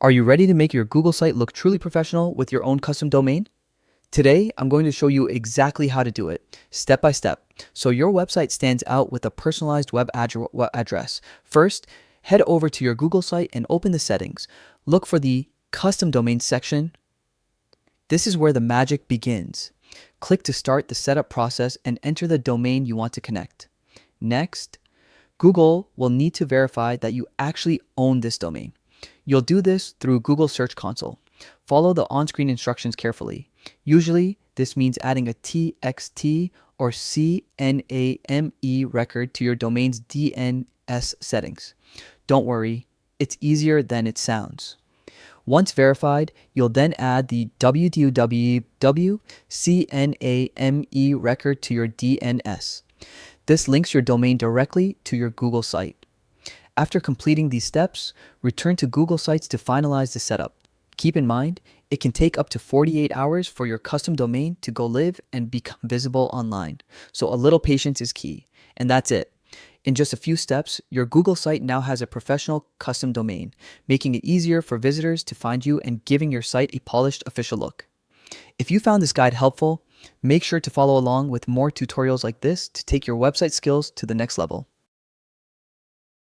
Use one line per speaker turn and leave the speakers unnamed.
Are you ready to make your Google site look truly professional with your own custom domain? Today, I'm going to show you exactly how to do it, step by step, so your website stands out with a personalized web address. First, head over to your Google site and open the settings. Look for the Custom Domain section. This is where the magic begins. Click to start the setup process and enter the domain you want to connect. Next, Google will need to verify that you actually own this domain. You'll do this through Google Search Console. Follow the on-screen instructions carefully. Usually, this means adding a TXT or CNAME record to your domain's DNS settings. Don't worry, it's easier than it sounds. Once verified, you'll then add the www.cname record to your DNS. This links your domain directly to your Google site. After completing these steps, return to Google Sites to finalize the setup. Keep in mind, it can take up to 48 hours for your custom domain to go live and become visible online. So a little patience is key. And that's it. In just a few steps, your Google site now has a professional custom domain, making it easier for visitors to find you and giving your site a polished official look. If you found this guide helpful, make sure to follow along with more tutorials like this to take your website skills to the next level.